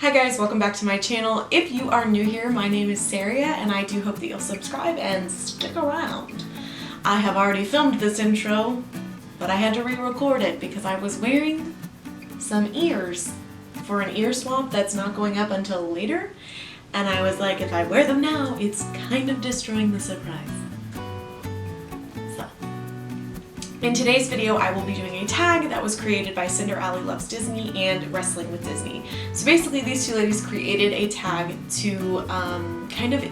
Hi guys, welcome back to my channel. If you are new here, my name is Sarah and I do hope that you'll subscribe and stick around. I have already filmed this intro, but I had to re-record it because I was wearing some ears for an ear swap that's not going up until later, and I was like, if I wear them now, it's kind of destroying the surprise. In today's video, I will be doing a tag that was created by CinderAliLovesDisney and Wrestling with Disney. So basically, these two ladies created a tag to kind of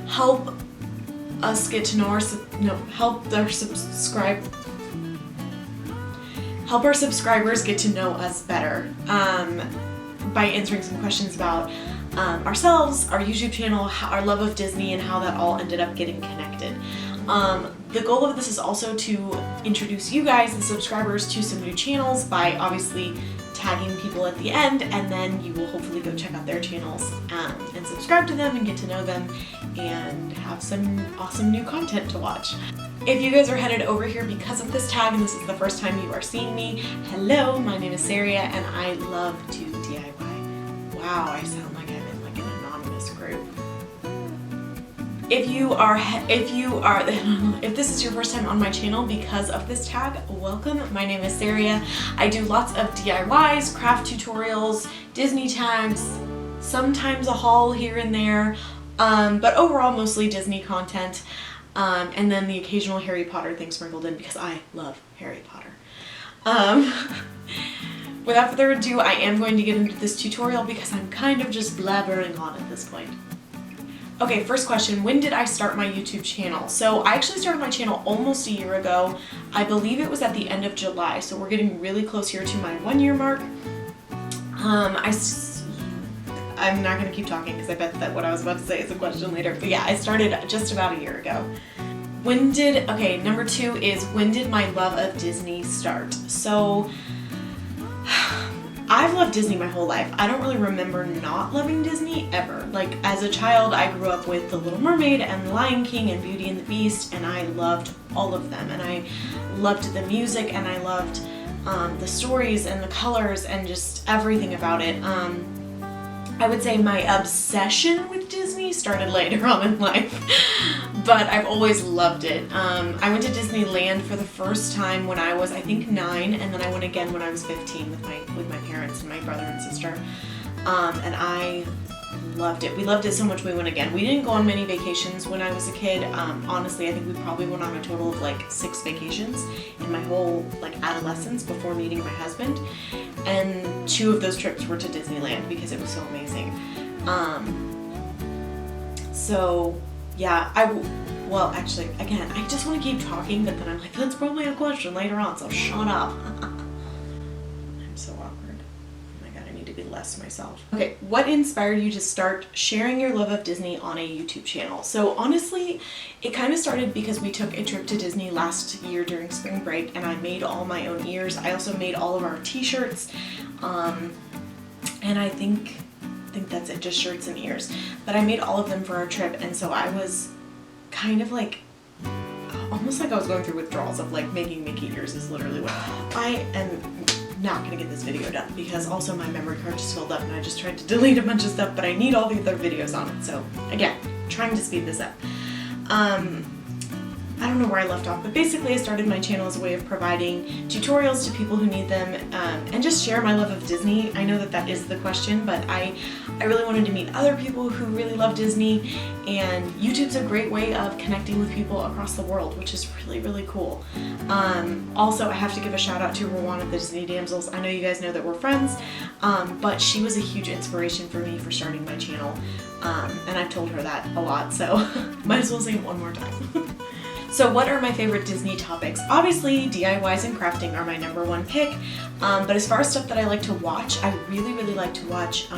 help us get to know our help our subscribers get to know us better by answering some questions about ourselves, our YouTube channel, our love of Disney, and how that all ended up getting connected. The goal of this is also to introduce you guys, the subscribers, to some new channels by obviously tagging people at the end, and then you will hopefully go check out their channels and subscribe to them and get to know them and have some awesome new content to watch. If you guys are headed over here because of this tag and this is the first time you are seeing me, hello, my name is Sarah and I love to DIY. Wow, I sound like I'm in like an anonymous group. If this is your first time on my channel because of this tag, welcome. My name is Sarah. I do lots of DIYs, craft tutorials, Disney tags, sometimes a haul here and there, but overall mostly Disney content, and then the occasional Harry Potter thing sprinkled in because I love Harry Potter. Without further ado, I am going to get into this tutorial because I'm kind of just blabbering on at this point. Okay, first question, when did I start my YouTube channel? So I actually started my channel almost a year ago. I believe it was at the end of July, so we're getting really close here to my 1 year mark. I'm not going to keep talking because I bet that what I was about to say is a question later. But yeah, I started just about a year ago. Number 2 is when did my love of Disney start? So I've loved Disney my whole life. I don't really remember not loving Disney ever. Like as a child, I grew up with The Little Mermaid and The Lion King and Beauty and the Beast, and I loved all of them. And I loved the music, and I loved the stories and the colors and just everything about it. I would say my obsession with Disney started later on in life, but I've always loved it. I went to Disneyland for the first time when I was, I think, 9, and then I went again when I was 15 with my parents and my brother and sister, and I loved it. We loved it so much we went again. We didn't go on many vacations when I was a kid. Honestly, I think we probably went on a total of like 6 vacations in my whole like adolescence before meeting my husband, and 2 of those trips were to Disneyland because it was so amazing. So yeah, well actually, again, I just want to keep talking, but then I'm like, that's probably a question later on, so shut up. I'm so awkward. Oh my god, I need to be less myself. Okay, what inspired you to start sharing your love of Disney on a YouTube channel? So honestly, it kind of started because we took a trip to Disney last year during spring break, and I made all my own ears. I also made all of our t-shirts, and I think that's it, just shirts and ears. But I made all of them for our trip, and so I was kind of like, almost like I was going through withdrawals of like making Mickey ears is literally what I am not gonna get this video done because also my memory card just filled up and I just tried to delete a bunch of stuff, but I need all the other videos on it. So again, trying to speed this up. I don't know where I left off, but basically I started my channel as a way of providing tutorials to people who need them, and just share my love of Disney. I know that is the question, but I really wanted to meet other people who really love Disney, and YouTube's a great way of connecting with people across the world, which is really, really cool. Also, I have to give a shout out to Rowan of the Disney Damsels. I know you guys know that we're friends, but she was a huge inspiration for me for starting my channel, and I've told her that a lot, so might as well say it one more time. So what are my favorite Disney topics? Obviously, DIYs and crafting are my #1 pick, but as far as stuff that I like to watch, I really, really like to watch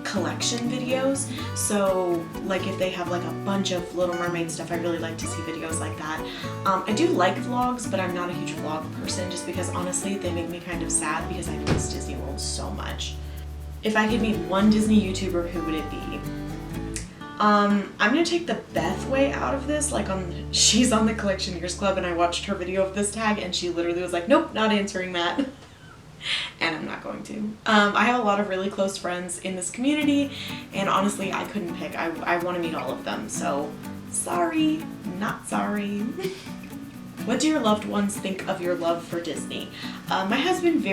collection videos. So like if they have like a bunch of Little Mermaid stuff, I really like to see videos like that. I do like vlogs, but I'm not a huge vlog person just because honestly, they make me kind of sad because I miss Disney World so much. If I could meet one Disney YouTuber, who would it be? I'm gonna take the Beth way out of this. Like she's on the Collectioneers Club, and I watched her video of this tag, and she literally was like, "Nope, not answering that." and I'm not going to. I have a lot of really close friends in this community, and honestly, I couldn't pick. I want to meet all of them, so sorry, not sorry. What do your loved ones think of your love for Disney? My husband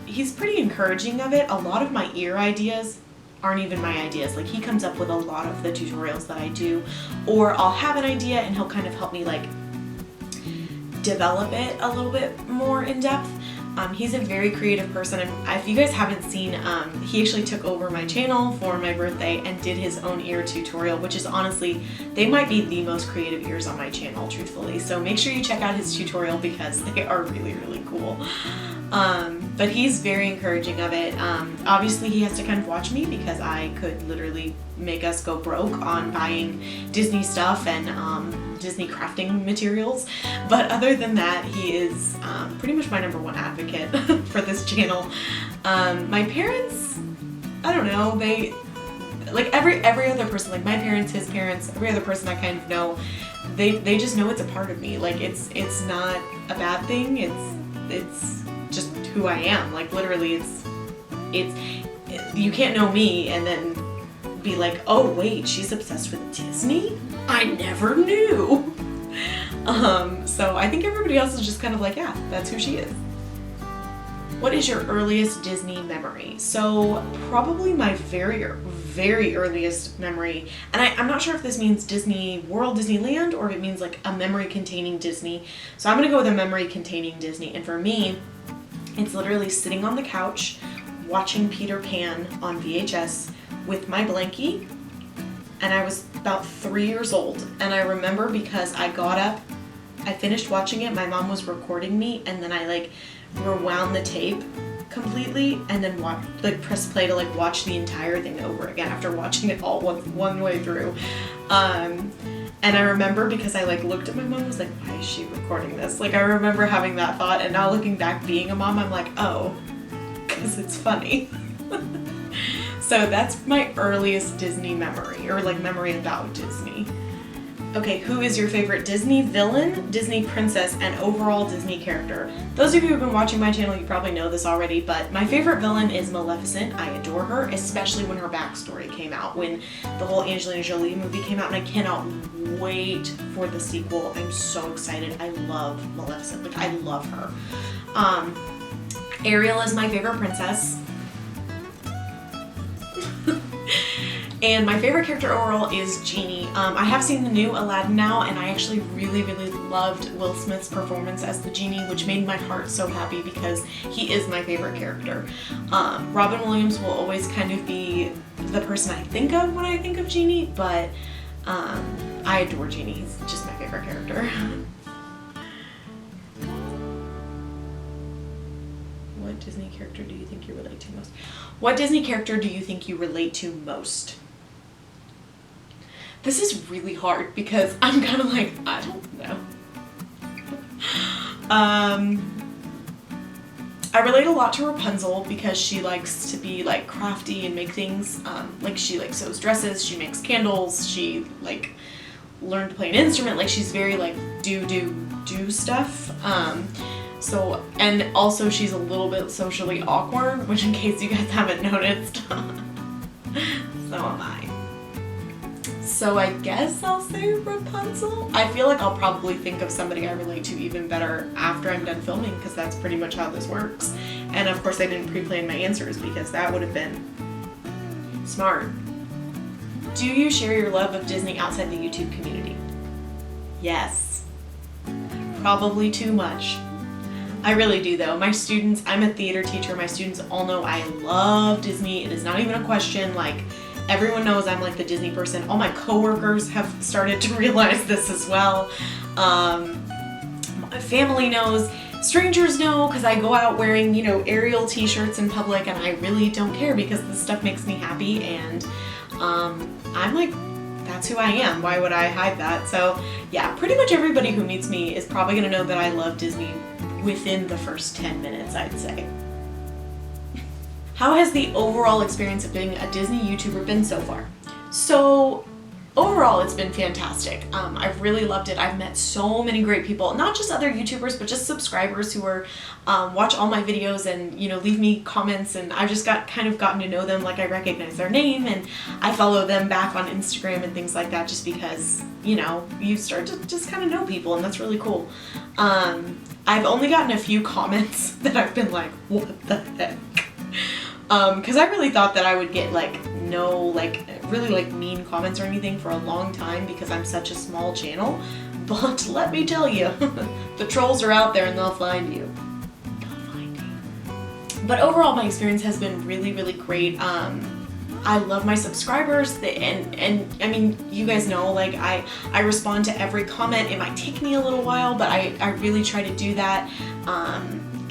he's pretty encouraging of it. A lot of my ear ideas aren't even my ideas. Like, he comes up with a lot of the tutorials that I do, or I'll have an idea and he'll kind of help me like develop it a little bit more in depth. He's a very creative person, and if you guys haven't seen, he actually took over my channel for my birthday and did his own ear tutorial, which is honestly, they might be the most creative ears on my channel, truthfully. So make sure you check out his tutorial because they are really, really cool. But he's very encouraging of it. Obviously he has to kind of watch me because I could literally make us go broke on buying Disney stuff and Disney crafting materials. But other than that, he is pretty much my #1 advocate for this channel. My parents, I don't know, they, like every other person, like my parents, his parents, every other person I kind of know, they just know it's a part of me. Like it's not a bad thing. It's just who I am. Like literally it's you can't know me and then be like, oh wait, she's obsessed with Disney? I never knew. So I think everybody else is just kind of like, yeah, that's who she is. What is your earliest Disney memory? So probably my very earliest memory, and I'm not sure if this means Disney World, Disneyland, or if it means like a memory containing Disney. So I'm gonna go with a memory containing Disney, and for me, it's literally sitting on the couch watching Peter Pan on VHS with my blankie, and I was about 3 years old, and I remember because I got up, I finished watching it, my mom was recording me, and then I like rewound the tape completely and then press play to like watch the entire thing over again after watching it all one way through. And I remember because I like looked at my mom and was like, why is she recording this? Like I remember having that thought, and now looking back being a mom, I'm like, oh, because it's funny. So that's my earliest Disney memory, or like memory about Disney. Okay, who is your favorite Disney villain, Disney princess, and overall Disney character? Those of you who've been watching my channel, you probably know this already, but my favorite villain is Maleficent. I adore her, especially when her backstory came out, when the whole Angelina Jolie movie came out, and I cannot wait for the sequel. I'm so excited. I love Maleficent. Like, I love her. Ariel is my favorite princess. And my favorite character overall is Genie. I have seen the new Aladdin now, and I actually really loved Will Smith's performance as the Genie, which made my heart so happy because he is my favorite character. Robin Williams will always kind of be the person I think of when I think of Genie, but I adore Genie. He's just my favorite character. What Disney character do you think you relate to most? What Disney character do you think you relate to most? This is really hard because I'm kind of like, I don't know. I relate a lot to Rapunzel because she likes to be like crafty and make things. Like she like sews dresses, she makes candles, she like learned to play an instrument. Like she's very like do stuff. So, and also she's a little bit socially awkward, which in case you guys haven't noticed, so am I. So I guess I'll say Rapunzel. I feel like I'll probably think of somebody I relate to even better after I'm done filming, because that's pretty much how this works. And of course I didn't pre-plan my answers because that would have been smart. Do you share your love of Disney outside the YouTube community? Yes. Probably too much. I really do though. My students, I'm a theater teacher, my students all know I love Disney. It is not even a question. Like, everyone knows I'm like the Disney person. All my coworkers have started to realize this as well. My family knows. Strangers know because I go out wearing, you know, Ariel t-shirts in public, and I really don't care because this stuff makes me happy, and I'm like, that's who I am. Why would I hide that? So yeah, pretty much everybody who meets me is probably gonna know that I love Disney within the first 10 minutes, I'd say. How has the overall experience of being a Disney YouTuber been so far? So overall, it's been fantastic. I've really loved it. I've met so many great people, not just other YouTubers, but just subscribers who are watch all my videos and, you know, leave me comments, and I've just kind of gotten to know them. Like, I recognize their name and I follow them back on Instagram and things like that, just because, you know, you start to just kind of know people, and that's really cool. I've only gotten a few comments that I've been like, what the heck? Because I really thought that I would get like no like really like mean comments or anything for a long time, because I'm such a small channel. But let me tell you, the trolls are out there and they'll find you. They'll find you. But overall, my experience has been really, really great. I love my subscribers, and I mean, you guys know, like, I respond to every comment. It might take me a little while, but I really try to do that.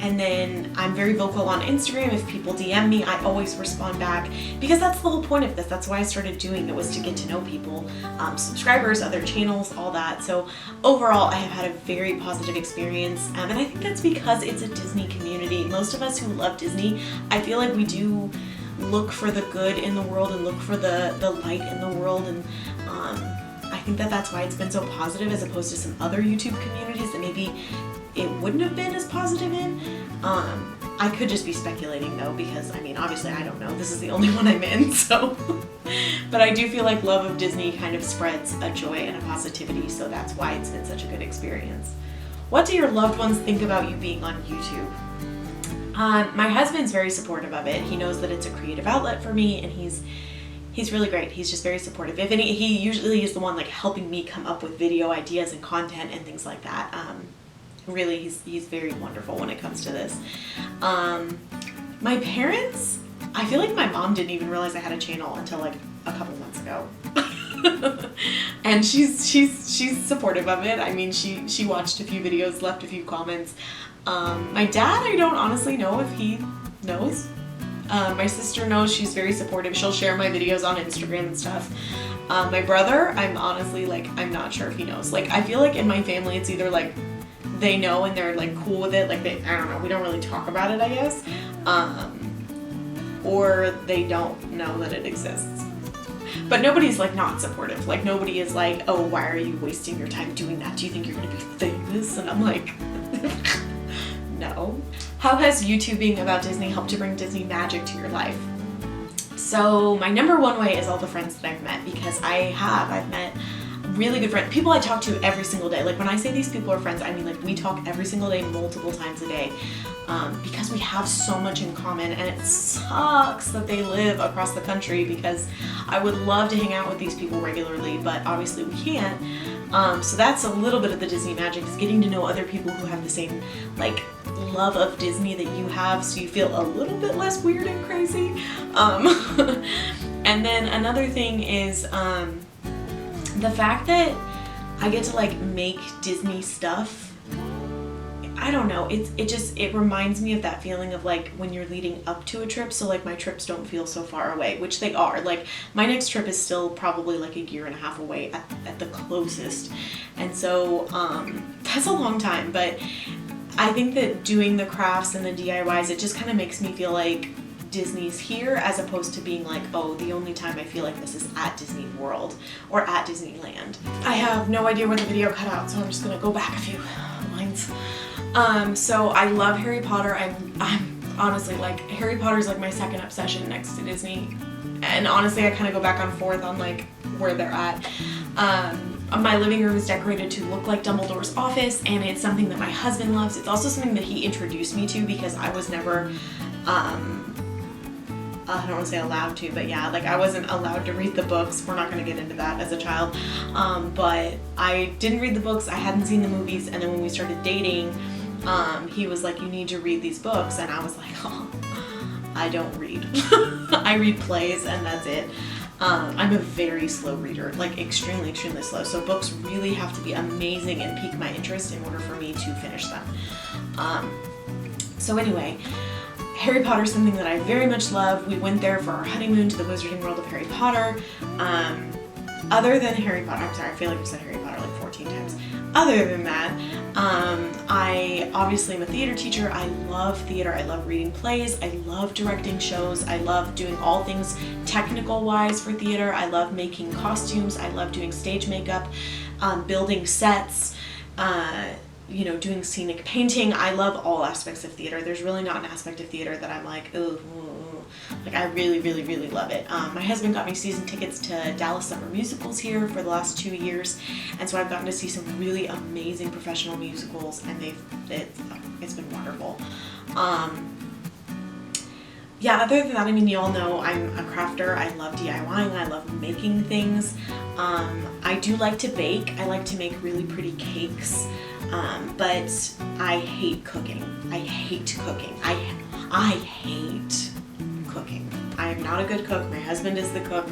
And then I'm very vocal on Instagram. If people DM me, I always respond back, because that's the whole point of this. That's why I started doing it, was to get to know people, subscribers, other channels, all that. So overall, I have had a very positive experience, and I think that's because it's a Disney community. Most of us who love Disney, I feel like we do look for the good in the world and look for the light in the world, and I think that that's why it's been so positive, as opposed to some other YouTube communities that maybe it wouldn't have been as positive in. I could just be speculating though, because I mean, obviously I don't know. This is the only one I'm in, so. But I do feel like Love of Disney kind of spreads a joy and a positivity, so that's why it's been such a good experience. What do your loved ones think about you being on YouTube? My husband's very supportive of it. He knows that it's a creative outlet for me, and he's really great. He's just very supportive. He usually is the one like helping me come up with video ideas and content and things like that. Really, he's very wonderful when it comes to this. My parents, I feel like my mom didn't even realize I had a channel until like a couple months ago. And she's supportive of it. I mean, she watched a few videos, left a few comments. My dad, I don't honestly know if he knows. My sister knows. She's very supportive. She'll share my videos on Instagram and stuff. My brother, I'm honestly like, I'm not sure if he knows. Like, I feel like in my family, it's either like they know and they're like cool with it. Like, I don't know, we don't really talk about it, I guess. Or they don't know that it exists. But nobody's like not supportive. Like, nobody is like, oh, why are you wasting your time doing that? Do you think you're gonna be famous? And I'm like, no. How has YouTubing about Disney helped to bring Disney magic to your life? So my number one way is all the friends that I've met, because I've met really good friends, people I talk to every single day. Like, when I say these people are friends, I mean like we talk every single day, multiple times a day, because we have so much in common. And it sucks that they live across the country, because I would love to hang out with these people regularly, but obviously we can't. So that's a little bit of the Disney magic, is getting to know other people who have the same like love of Disney that you have, so you feel a little bit less weird and crazy. And then another thing is the fact that I get to like make Disney stuff. I don't know, it reminds me of that feeling of like when you're leading up to a trip, so like my trips don't feel so far away, which they are. Like, my next trip is still probably like a year and a half away at the closest, and so that's a long time. But I think that doing the crafts and the DIYs, it just kind of makes me feel like Disney's here, as opposed to being like, oh, the only time I feel like this is at Disney World or at Disneyland. I have no idea where the video cut out, so I'm just gonna go back a few lines. So I love Harry Potter. I'm honestly like, Harry Potter's like my second obsession next to Disney. And honestly, I kind of go back and forth on like where they're at. My living room is decorated to look like Dumbledore's office, and it's something that my husband loves. It's also something that he introduced me to, because I was never, I don't want to say allowed to, but yeah, like I wasn't allowed to read the books. We're not going to get into that as a child. But I didn't read the books, I hadn't seen the movies, and then when we started dating, he was like, you need to read these books, and I was like, oh, I don't read. I read plays and that's it. I'm a very slow reader, like extremely, extremely slow. So books really have to be amazing and pique my interest in order for me to finish them. So anyway, Harry Potter is something that I very much love. We went there for our honeymoon to the Wizarding World of Harry Potter. other than Harry Potter, I'm sorry, I feel like I've said Harry Potter like 14 times. Other than that, I obviously am a theater teacher. I love theater. I love reading plays. I love directing shows. I love doing all things technical wise for theater. I love making costumes. I love doing stage makeup, building sets, you know, doing scenic painting. I love all aspects of theater. There's really not an aspect of theater that I'm like, ooh, like I really, really, really love it. My husband got me season tickets to Dallas Summer Musicals here for the last 2 years, and so I've gotten to see some really amazing professional musicals, and it's been wonderful. Yeah, other than that, I mean, you all know I'm a crafter. I love DIYing. I love making things. I do like to bake. I like to make really pretty cakes, but I hate cooking. I hate cooking. I hate cooking. I am not a good cook. My husband is the cook.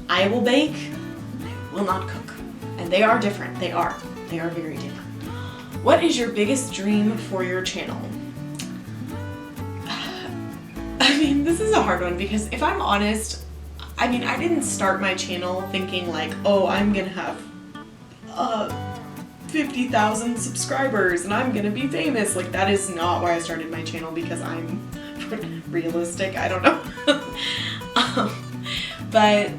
I will bake. I will not cook. And they are different. They are very different. What is your biggest dream for your channel? I mean, this is a hard one because if I'm honest, I mean, I didn't start my channel thinking like, oh, I'm gonna have 50,000 subscribers and I'm gonna be famous. Like, that is not why I started my channel, because I'm realistic. I don't know. But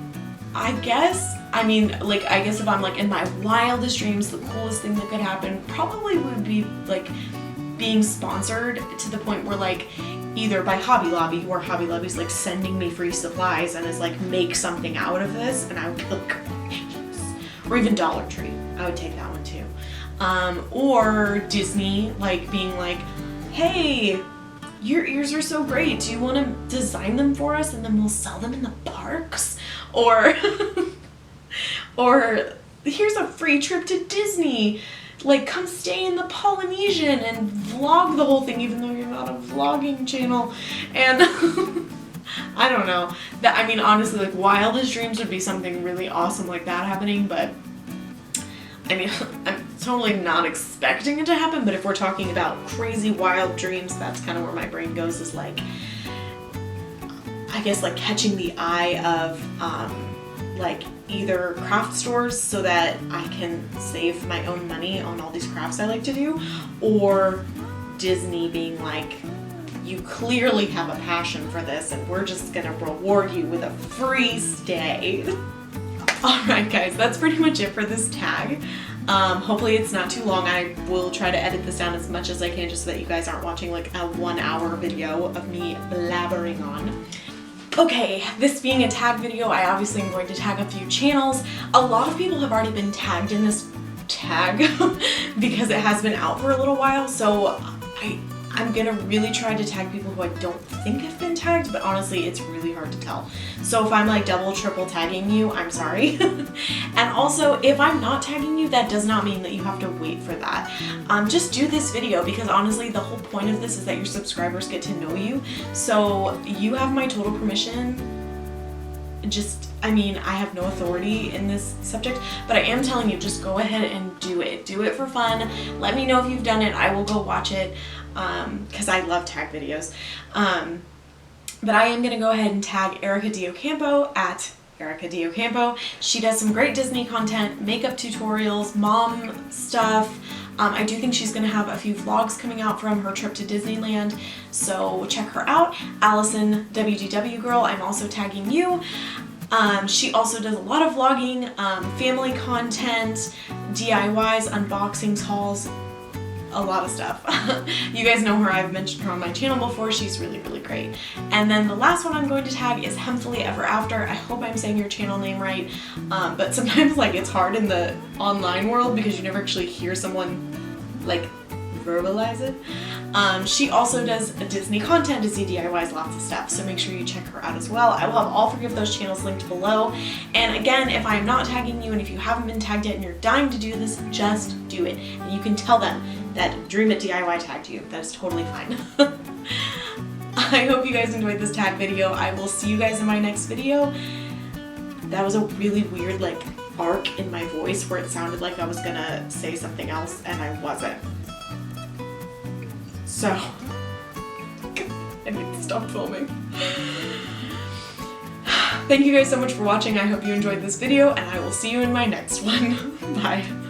I guess, I mean, like, I guess if I'm like in my wildest dreams, the coolest thing that could happen probably would be like being sponsored to the point where like either by Hobby Lobby, or Hobby Lobby's like sending me free supplies and is like, make something out of this, and I would be like, yes. Or even Dollar Tree, I would take that one too. Or Disney, like being like, hey, your ears are so great, do you want to design them for us and then we'll sell them in the parks? Or or here's a free trip to Disney, like come stay in the Polynesian and vlog the whole thing, even though you're not a vlogging channel. And I don't know, that, I mean, honestly, like wildest dreams would be something really awesome like that happening, but I mean, I'm totally not expecting it to happen, but if we're talking about crazy wild dreams, that's kind of where my brain goes, is like, I guess like catching the eye of like either craft stores so that I can save my own money on all these crafts I like to do, or Disney being like, you clearly have a passion for this and we're just gonna reward you with a free stay. Alright guys, that's pretty much it for this tag. Hopefully it's not too long. I will try to edit this down as much as I can just so that you guys aren't watching like a 1-hour video of me blabbering on. Okay, this being a tag video, I obviously am going to tag a few channels. A lot of people have already been tagged in this tag because it has been out for a little while, so I'm gonna really try to tag people who I don't think have been tagged, but honestly, it's really hard to tell. So if I'm like double, triple tagging you, I'm sorry. And also, if I'm not tagging you, that does not mean that you have to wait for that. Just do this video, because honestly, the whole point of this is that your subscribers get to know you. So you have my total permission. Just, I mean, I have no authority in this subject, but I am telling you, just go ahead and do it. Do it for fun. Let me know if you've done it. I will go watch it, because I love tag videos. But I am going to go ahead and tag Erika Deocampo at Erika Deocampo. She does some great Disney content, makeup tutorials, mom stuff. I do think she's going to have a few vlogs coming out from her trip to Disneyland, so check her out. Allison WDWGirl, I'm also tagging you. She also does a lot of vlogging, family content, DIYs, unboxings, hauls, a lot of stuff. You guys know her, I've mentioned her on my channel before. She's really, really great. And then the last one I'm going to tag is Hemphilly Ever After. I hope I'm saying your channel name right, but sometimes like it's hard in the online world because you never actually hear someone like verbalize it. She also does Disney content, Disney DIYs, lots of stuff, so make sure you check her out as well. I will have all 3 of those channels linked below. And again, if I'm not tagging you and if you haven't been tagged yet and you're dying to do this, just do it. And you can tell them that Dream It DIY tagged you. That is totally fine. I hope you guys enjoyed this tag video. I will see you guys in my next video. That was a really weird like arc in my voice where it sounded like I was gonna say something else and I wasn't. So, I need to stop filming. Thank you guys so much for watching. I hope you enjoyed this video, and I will see you in my next one. Bye.